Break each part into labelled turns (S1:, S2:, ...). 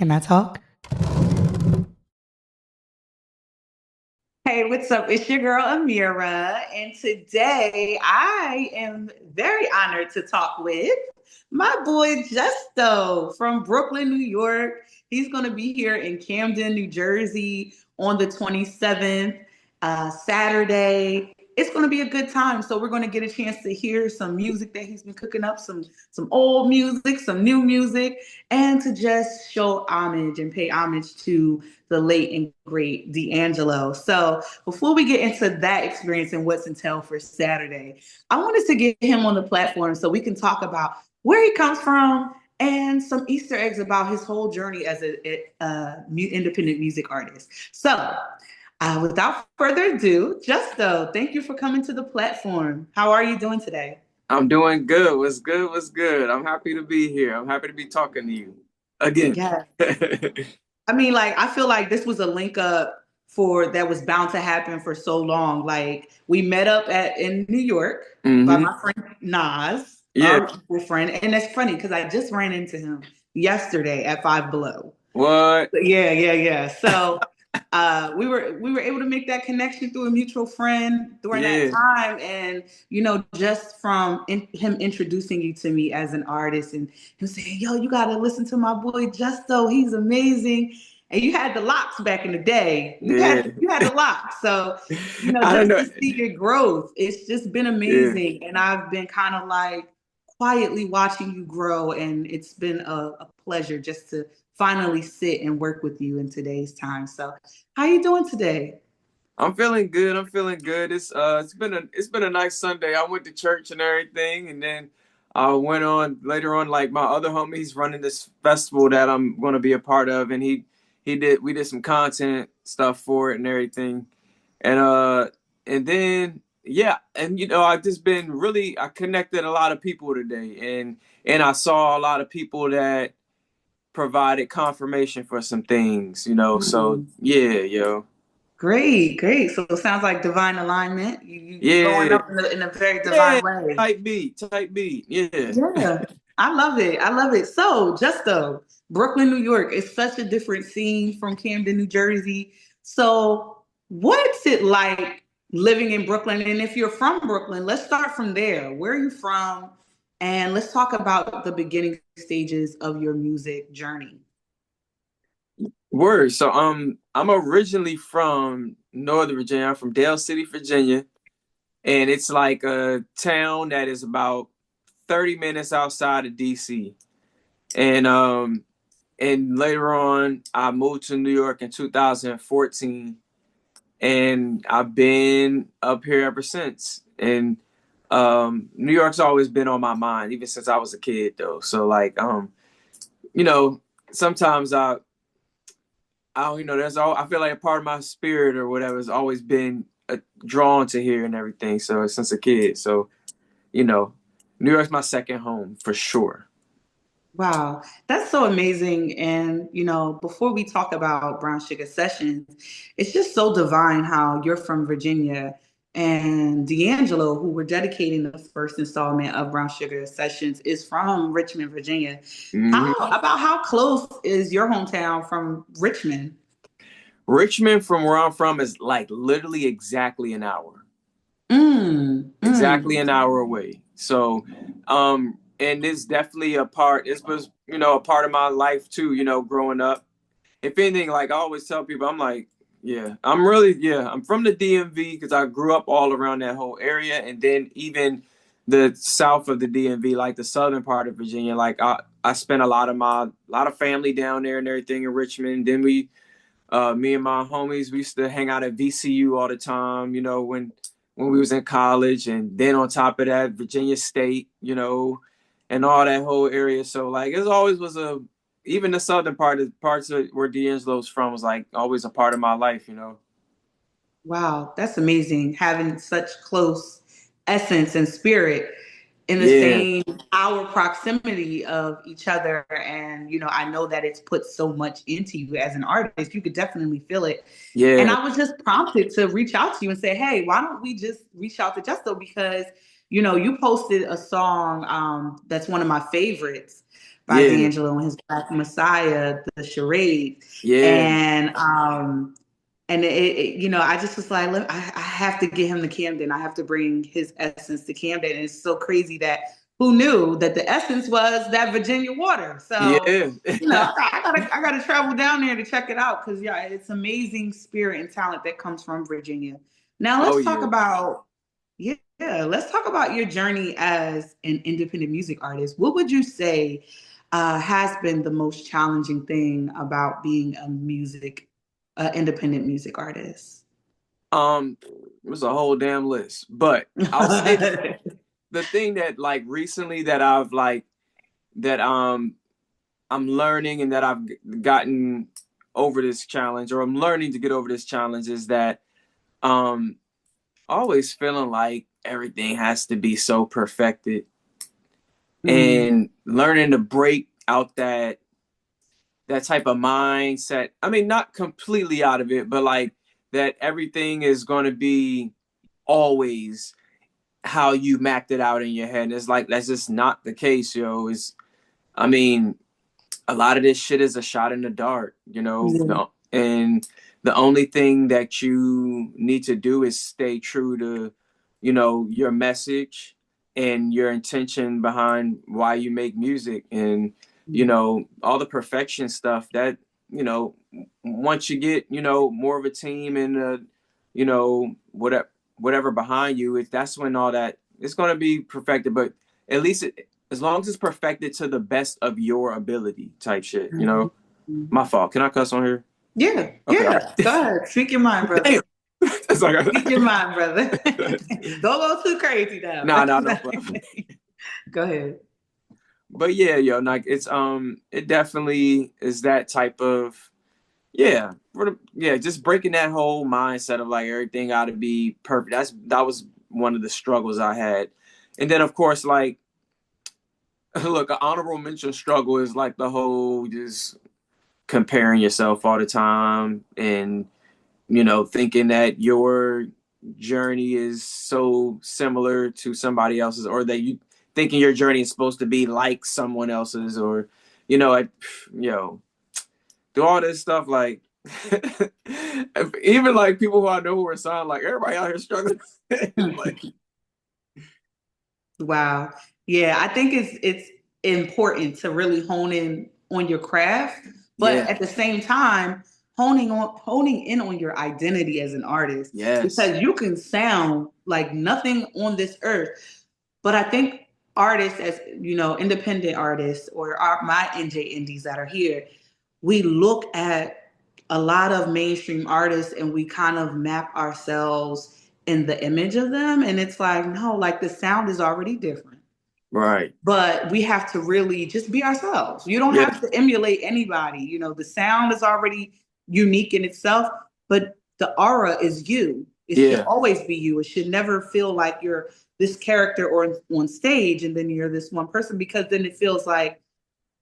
S1: Can I talk?
S2: Hey, what's up? It's your girl Amira, and today I am very honored to talk with my boy Justo from Brooklyn, New York. He's going to be here in Camden, New Jersey on the 27th, Saturday. It's going to be a good time. So we're going to get a chance to hear some music that he's been cooking up, some old music, some new music, and to just show homage and pay homage to the late and great D'Angelo. So before we get into that experience and what's entailed for Saturday, I wanted to get him on the platform so we can talk about where he comes from and some Easter eggs about his whole journey as an independent music artist. So without further ado, Justo, thank you for coming to the platform. How are you doing today?
S3: I'm doing good. What's good? What's good? I'm happy to be here. I'm happy to be talking to you again.
S2: Yeah. I mean, like, I feel like this was a link up for that was bound to happen for so long. Like, we met up in New York by
S3: hmm
S2: my friend Nas,
S3: Yeah.
S2: our mutual friend, and that's funny because I just ran into him yesterday at Five Below.
S3: What?
S2: Yeah, yeah, yeah. So we were able to make that connection through a mutual friend during that
S3: Yeah.
S2: time, and just from him introducing you to me as an artist, and him saying, "Yo, you gotta listen to my boy Justo. He's amazing." And you had the locks back in the day. You
S3: Yeah.
S2: had you had the locks. So
S3: I don't
S2: just
S3: know.
S2: to see your growth, it's just been
S3: Yeah.
S2: amazing, and I've been kind of like quietly watching you grow, and it's been a pleasure just to finally sit and work with you in today's time. So, how you doing today?
S3: I'm feeling good. I'm feeling good. It's been a nice Sunday. I went to church and everything, and then I went on later on. Like my other homie's running this festival that I'm going to be a part of, and we did some content stuff for it and everything, and then yeah, and I've just been really I connected a lot of people today, and I saw a lot of people that provided confirmation for some things. So
S2: Hmm.
S3: yeah, yo,
S2: Great, great. So it sounds like divine alignment. You growing
S3: yeah.
S2: up in a very
S3: Yeah,
S2: divine way.
S3: type beat. Yeah.
S2: Yeah, I love it. I love it. So, Justo, Brooklyn, New York is such a different scene from Camden, New Jersey. So, what's it like living in Brooklyn? And if you're from Brooklyn, let's start from there. Where are you from? And let's talk about the beginning stages of your music journey.
S3: Word. So I'm originally from Northern Virginia. I'm from Dale City, Virginia. And it's like a town that is about 30 minutes outside of DC. And later on I moved to New York in 2014, and I've been up here ever since. And New York's always been on my mind, even since I was a kid though. So like you know, sometimes I don't, there's all I feel like a part of my spirit or whatever has always been drawn to here and everything. So since a kid, so you know, New York's my second home for sure.
S2: Wow, that's so amazing. And, before we talk about Brown Sugar Sessions, it's just so divine how you're from Virginia and D'Angelo, who we're dedicating the first installment of Brown Sugar Sessions, is from Richmond, Virginia.
S3: hmm
S2: How close is your hometown from Richmond?
S3: Richmond, from where I'm from, is like literally exactly an hour,
S2: Mm,
S3: exactly
S2: mm.
S3: an hour away. So, and it's definitely a part. This was a part of my life too. Growing up. If anything, like I always tell people, I'm like, I'm from the DMV because I grew up all around that whole area, and then even the south of the DMV, like the southern part of Virginia. Like I spent a lot of family down there and everything in Richmond. Then me and my homies, we used to hang out at VCU all the time. When we was in college, and then on top of that, Virginia State. And all that whole area. So like, it always was even the southern parts of where D'Angelo's from was like always a part of my life.
S2: Wow, that's amazing. Having such close essence and spirit in the
S3: Yeah,
S2: same hour proximity of each other. And, I know that it's put so much into you as an artist. You could definitely feel it. And
S3: yeah.
S2: I was just prompted to reach out to you and say, hey, why don't we just reach out to Justo? Because, you posted a song that's one of my favorites by
S3: Yeah,
S2: D'Angelo and his Black Messiah, the charade.
S3: yeah,
S2: And I just was like, look, I have to get him to Camden. I have to bring his essence to Camden. And it's so crazy that who knew that the essence was that Virginia water. So,
S3: yeah.
S2: I gotta travel down there to check it out because yeah, it's amazing spirit and talent that comes from Virginia. Now
S3: Oh
S2: let's talk
S3: yeah.
S2: about yeah, let's talk about your journey as an independent music artist. What would you say has been the most challenging thing about being independent music artist?
S3: It was a whole damn list, but I'll say the thing that like recently that I've like that I'm learning and that I've gotten over this challenge, or I'm learning to get over this challenge, is that um always feeling like everything has to be so perfected,
S2: Mm,
S3: and learning to break out that type of mindset. I mean, not completely out of it, but like that everything is going to be always how you mapped it out in your head. And it's like that's just not the case, yo. I mean, a lot of this shit is a shot in the dark,
S2: yeah.
S3: and the only thing that you need to do is stay true to, your message and your intention behind why you make music. And all the perfection stuff that, once you get, more of a team and whatever behind you, that's when all that it's going to be perfected. But at least as long as it's perfected to the best of your ability, type shit.
S2: Mhm.
S3: My fault. Can I cuss on here?
S2: Yeah,
S3: Okay. All
S2: yeah. Go ahead. Speak your mind,
S3: right.
S2: brother.
S3: Damn. It's like,
S2: Speak your mind, brother. Don't go too crazy now.
S3: nah, no problem.
S2: Go ahead.
S3: But yeah, yo, like it definitely is that type of just breaking that whole mindset of like everything got to be perfect. That was one of the struggles I had, and then of course like look, an honorable mention struggle is like the whole just comparing yourself all the time and thinking that your journey is so similar to somebody else's, or that you thinking your journey is supposed to be like someone else's, or I, do all this stuff like even like people who I know who are signed, like everybody out here struggling. Like,
S2: Wow. Yeah, I think it's important to really hone in on your craft, but
S3: yeah,
S2: at the same time, honing in on your identity as an artist
S3: yes,
S2: because you can sound like nothing on this earth. But I think artists, as independent artists or my NJ indies that are here, we look at a lot of mainstream artists and we kind of map ourselves in the image of them. And it's like, no, like the sound is already different.
S3: right,
S2: But we have to really just be ourselves. You don't
S3: yeah,
S2: have to emulate anybody. The sound is already unique in itself, but the aura is you. It should
S3: yeah,
S2: always be you. It should never feel like you're this character or on stage and then you're this one person because then it feels like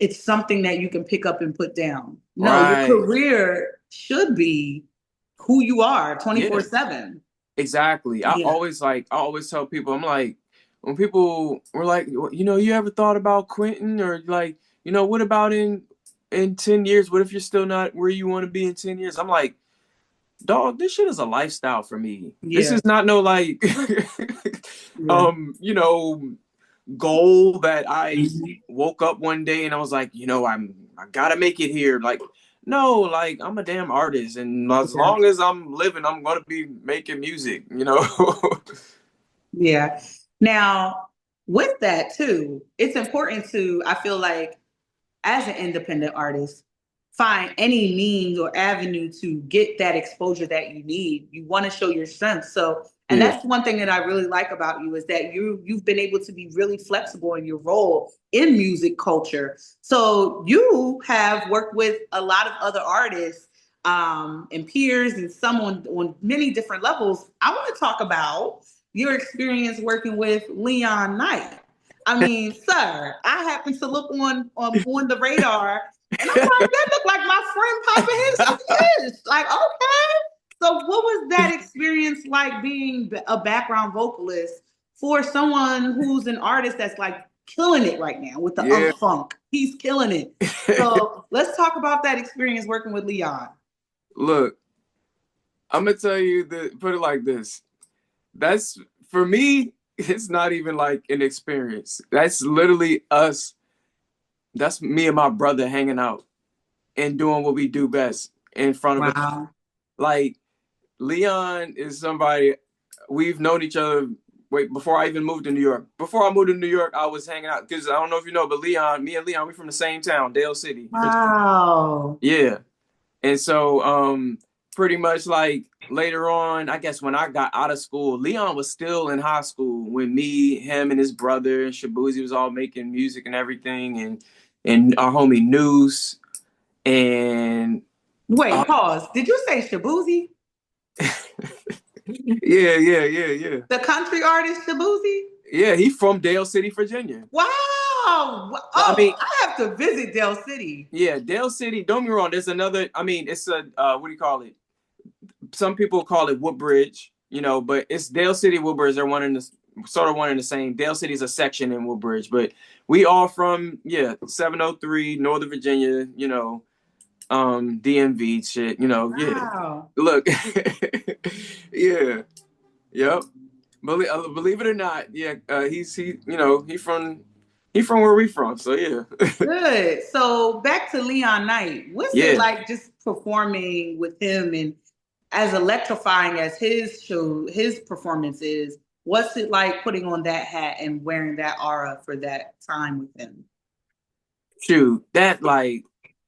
S2: it's something that you can pick up and put down. No, your
S3: right,
S2: career should be who you are
S3: yeah.
S2: 24/7.
S3: Exactly.
S2: Yeah.
S3: I always tell people, I'm like, when people were like, you ever thought about quitting, or like, what about in 10 years? What if you're still not where you want to be in 10 years? I'm like, dog, this shit is a lifestyle for me. This
S2: Yeah.
S3: is not no like
S2: Yeah.
S3: you know, goal that I
S2: Mhm.
S3: woke up one day and I was like, I gotta make it here. Like, no, like I'm a damn artist, and as
S2: Yeah.
S3: long as I'm living, I'm gonna be making music.
S2: Yeah. Now, with that too, it's important to, I feel like, as an independent artist, find any means or avenue to get that exposure that you need. You want to show your strength. So, and
S3: Yeah.
S2: that's one thing that I really like about you is that you've been able to be really flexible in your role in music culture. So you have worked with a lot of other artists and peers and some on many different levels. I want to talk about your experience working with Leon Knight. I mean, sir, I happen to look on the radar, and I'm like, that look like my friend Papa Hicks. Like, okay. So, what was that experience like being a background vocalist for someone who's an artist that's like killing it right now with the
S3: Yeah.
S2: funk. He's killing it. So let's talk about that experience working with Leon.
S3: Look, I'm gonna tell you put it like this. That's for me, it's not even like an experience. That's literally us. That's me and my brother hanging out and doing what we do best in front of a
S2: Wow.
S3: like Leon is somebody we've known each other. Wait, before I even moved to New York. Before I moved to New York, I was hanging out because I don't know if you know, but me and Leon, we from the same town, Dale City.
S2: Wow.
S3: Yeah. And so pretty much like later on, I guess when I got out of school, Leon was still in high school when me, him, and his brother and Shabuzi was all making music and everything, and our homie Noose and
S2: Wait, pause. Did you say Shabuzi?
S3: yeah.
S2: The country artist Shabuzi?
S3: Yeah, he from Dale City, Virginia.
S2: Wow.
S3: I
S2: Oh,
S3: mean,
S2: I have to visit Dale City.
S3: yeah, Dale City. Don't get me wrong. There's another. I mean, it's a what do you call it? Some people call it Woodbridge, but it's Dale City, Woodbridge. They're one in the sort of one in the same. Dale City is a section in Woodbridge, but we all from 703 Northern Virginia. DMV shit. Yeah.
S2: Wow.
S3: Look, yeah, yep. Believe it or not, yeah. He from where we from. So yeah,
S2: Good. So back to Leon Knight. What's it
S3: yeah.
S2: like just performing with him and as electrifying as his show, his performance is? What's it like putting on that hat and wearing that aura for that time with him?
S3: Shoot, that like,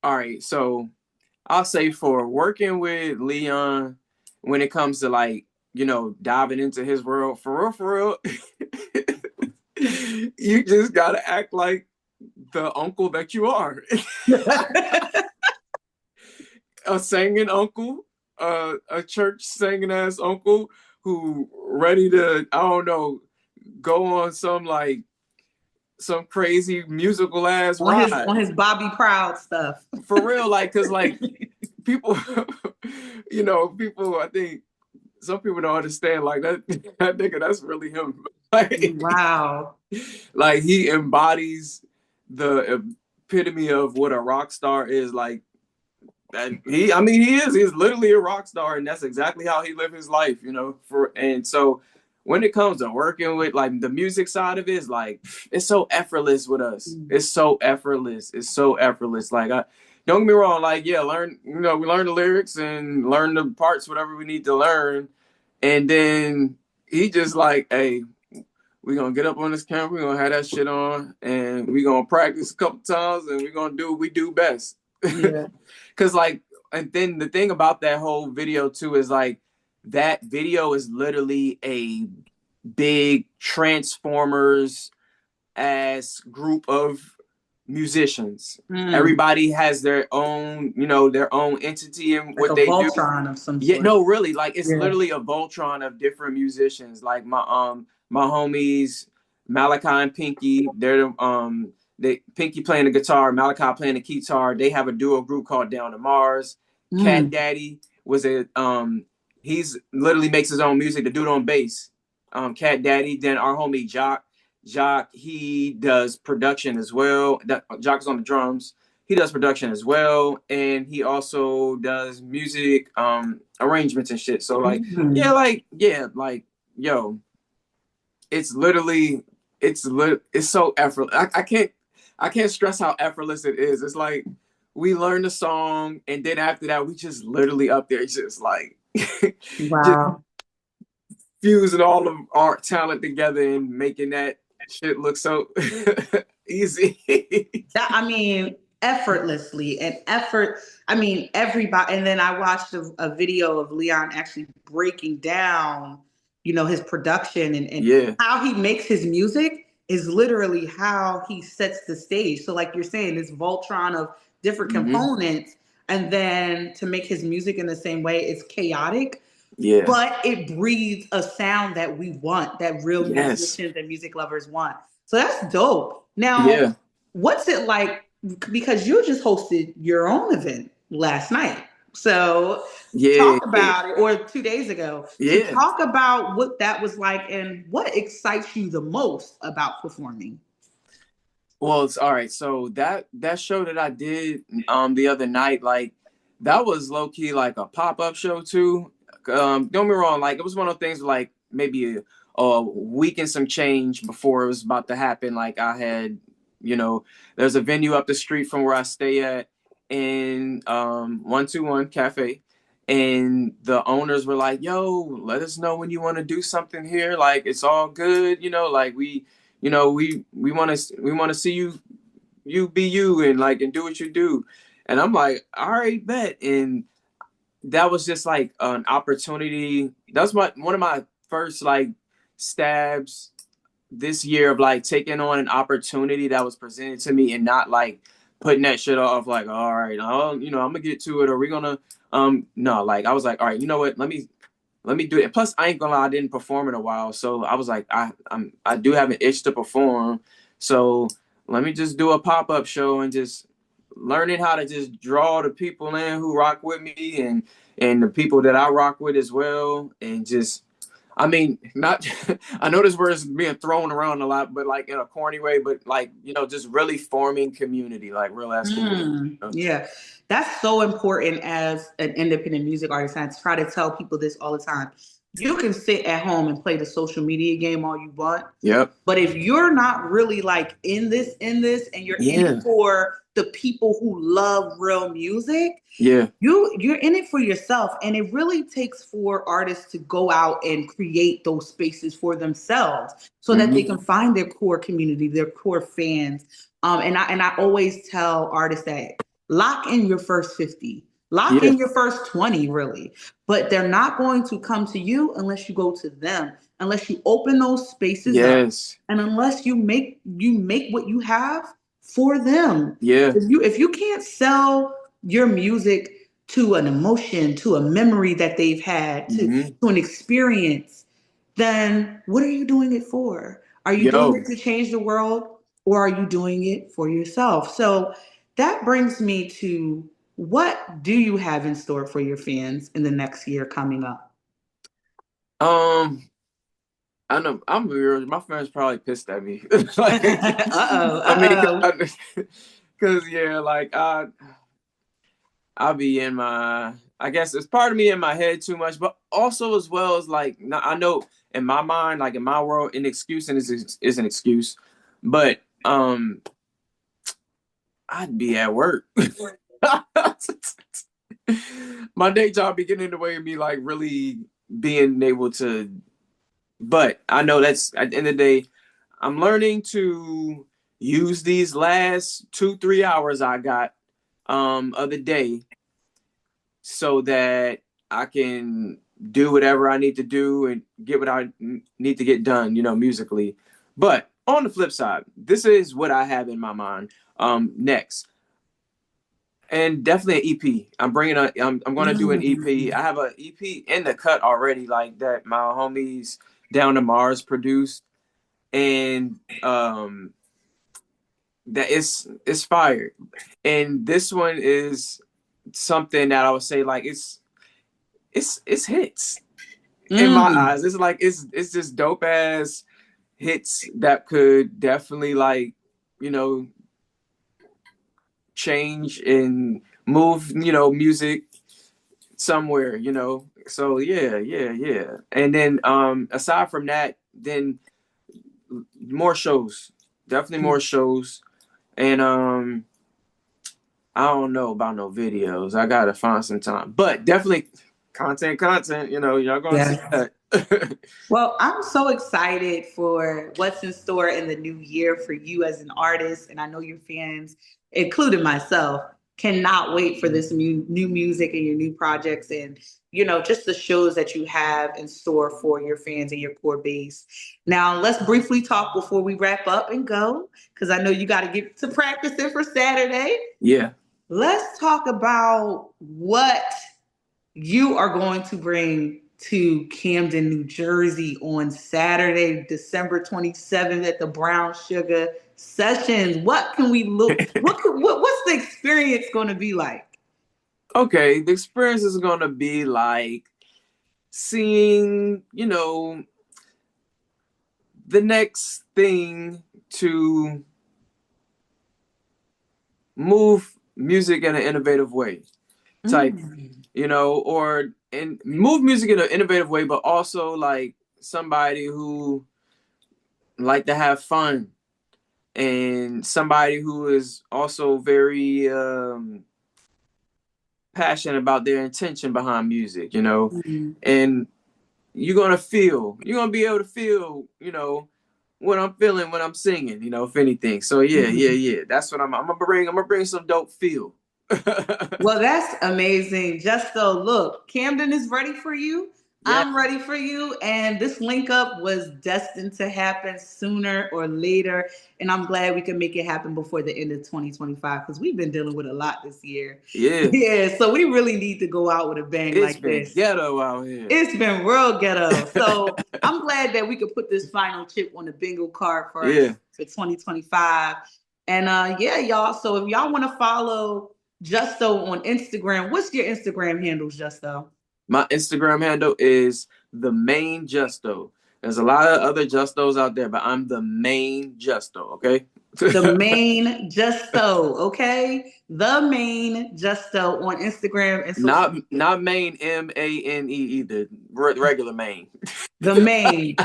S3: all right. So I'll say for working with Leon, when it comes to like, diving into his world, for real, you just gotta act like the uncle that you are. A singing uncle, a church singing ass uncle who ready to, I don't know, go on some crazy musical ass ride.
S2: On his Bobby Proud stuff.
S3: For real, like, cause like people, people, I think some people don't understand like that nigga, that's really him.
S2: Wow.
S3: Like he embodies the epitome of what a rock star is. Like and he's literally a rock star, and that's exactly how he lived his life, and so when it comes to working with like the music side of it, is like it's so effortless with us. It's so effortless. It's so effortless. Like don't get me wrong, like we learn the lyrics and learn the parts, whatever we need to learn, and then he just like, hey, we're gonna get up on this camera, we're gonna have that shit on, and we're gonna practice a couple times, and we're gonna do what we do best.
S2: Yeah.
S3: Cause like, and then the thing about that whole video too is like that video is literally a big Transformers ass group of musicians. Everybody has their own, their own entity in
S2: Like
S3: what
S2: a
S3: they do.
S2: Voltron of some
S3: Yeah,
S2: sort.
S3: no, really, like it's literally a Voltron of different musicians. Like my homies Malachi and Pinky, they're Pinky playing the guitar, Malachi playing the guitar. They have a duo group called Down to Mars. Cat Daddy was he's literally makes his own music. The dude on bass, Cat Daddy. Then our homie Jock, he does production as well. Jock is on the drums. He does production as well, and he also does music arrangements and shit. So like, yo, it's literally it's so effortless. I can't stress how effortless it is. It's like we learn the song, and then after that, we just literally up there, just like just
S2: Wow.
S3: fusing all of our talent together and making that shit look so easy.
S2: I mean, effortlessly and effort. I mean, everybody. And then I watched a video of Leon actually breaking down, his production and how he makes his music is literally how he sets the stage. So, like you're saying, this Voltron of different components, and then to make his music in the same way, it's chaotic.
S3: Yeah.
S2: But it breeds a sound that we want, that real musicians and music lovers want. So that's dope. Now, what's it like? Because you just hosted your own event last night. So talk about it, or 2 days ago. So talk about what that was like and what excites you the most about performing.
S3: Well, it's all right. So that show that I did the other night, like that was low key like a pop up show too. Don't get me wrong, like it was one of those things like maybe a week and some change before it was about to happen. Like I had, there's a venue up the street from where I stay at in 121 Cafe. And the owners were like, "Yo, let us know when you want to do something here. Like it's all good, like we want to see you be you and like and do what you do." And I'm like, all right, bet. And that was just like an opportunity. That was one of my first like stabs this year of like taking on an opportunity that was presented to me and not like putting that shit off like, all right, I'm gonna get to it, or we're gonna no, like I was like, all right, you know what, let me do it. And plus, I ain't gonna lie, I didn't perform in a while, so I was like, I do have an itch to perform, so let me just do a pop up show and just learning how to just draw the people in who rock with me and the people that I rock with as well, and just I mean, not I know this word is being thrown around a lot, but like in a corny way, but like, just really forming community, like real ass community.
S2: Yeah, that's so important as an independent music artist. I try to tell people this all the time. You can sit at home and play the social media game all you want,
S3: Yep.
S2: but if you're not really like in this, and you're in it
S3: Yeah.
S2: for the people who love real music,
S3: Yeah.
S2: you're in it for yourself. And it really takes for artists to go out and create those spaces for themselves so that they
S3: Hmm.
S2: can find their core community, their core fans. And I always tell artists that lock in your first 50, lock
S3: Yeah.
S2: in your first 20, really. But they're not going to come to you unless you go to them, unless you open those spaces up,
S3: Yes.
S2: and unless you make what you have for them.
S3: Yeah.
S2: If you can't sell your music to an emotion, to a memory that they've had,
S3: Hmm.
S2: to an experience, then what are you doing it for? Are you doing
S3: Yo.
S2: it to change the world, or are you doing it for yourself? So that brings me to, what do you have in store for your fans in the next year coming up?
S3: Um, I know I'm weird. My friends probably pissed at me. Like,
S2: Uh-oh,
S3: I mean,
S2: uh-oh.
S3: cause yeah, like I'll be in my. I guess it's part of me in my head too much, but also as well as like I know in my mind, like in my world, an excuse is an excuse, but I'd be at work. My day job be getting in the way of me like really being able to. But I know that's at the end of the day, I'm learning to use these last 2-3 hours I got of the day so that I can do whatever I need to do and get what I need to get done, musically. But on the flip side, this is what I have in my mind next. And definitely an EP. I'm going to do an EP. I have an EP in the cut already, like that my homies Down to Mars produced, and that it's fire. And this one is something that I would say like it's hits in my
S2: Mm.
S3: eyes. It's like it's just dope ass hits that could definitely like you know change and move music somewhere. So yeah, yeah, yeah. And then aside from that, then more shows, definitely more shows. And I don't know about no videos. I gotta find some time, but definitely content. Y'all gonna see
S2: Yes.
S3: that.
S2: Well, I'm so excited for what's in store in the new year for you as an artist. And I know your fans, including myself, cannot wait for this new music and your new projects, and, just the shows that you have in store for your fans and your core base. Now, let's briefly talk before we wrap up and go, because I know you got to get to practicing for Saturday.
S3: Yeah.
S2: Let's talk about what you are going to bring to Camden, New Jersey on Saturday, December 27th at the Brown Sugah Sessions. What can we look what's the experience going to be like?
S3: Okay. The experience is gonna be like seeing, the next thing to move music in an innovative way type,
S2: Mm.
S3: or and move music in an innovative way, but also like somebody who like to have fun and somebody who is also very passionate about their intention behind music,
S2: Mm.
S3: and you're gonna be able to feel, what I'm feeling when I'm singing, if anything. So yeah, yeah,
S2: Mhm.
S3: yeah. That's what I'm gonna bring some dope feel.
S2: Well, that's amazing. Just so look, Camden is ready for you.
S3: Yeah,
S2: I'm ready for you. And this link up was destined to happen sooner or later. And I'm glad we can make it happen before the end of 2025 because we've been dealing with a lot this year.
S3: yeah.
S2: Yeah, so we really need to go out with a bang
S3: It's
S2: like
S3: been
S2: this.
S3: ghetto out here.
S2: It's been real ghetto. So I'm glad that we could put this final chip on the bingo card for
S3: Yeah.
S2: us for 2025. And yeah, y'all. So if y'all want to follow Justo on Instagram, what's your Instagram handles, Justo?
S3: My Instagram handle is the main Justo. There's a lot of other Justos out there, but I'm the main Justo, okay?
S2: The main Justo, okay? The main Justo on Instagram and social
S3: not
S2: media.
S3: not main MANE either. Regular main.
S2: The main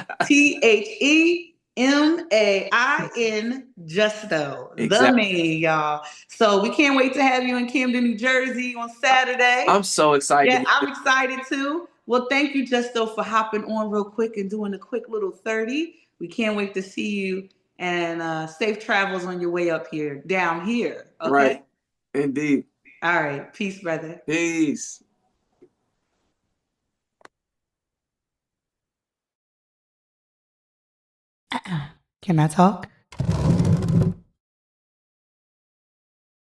S2: THEMAIN Justo. The
S3: Exactly.
S2: main, y'all. So we can't wait to have you in Camden, New Jersey on Saturday.
S3: I'm so excited to
S2: Yeah,
S3: be
S2: I'm
S3: there.
S2: excited too. Well, thank you, Justo, for hopping on real quick and doing a quick little 30. We can't wait to see you and safe travels on your way up here, down here.
S3: Right.
S2: Okay?
S3: Indeed.
S2: All right. Peace, brother.
S3: Peace.
S2: Can I talk?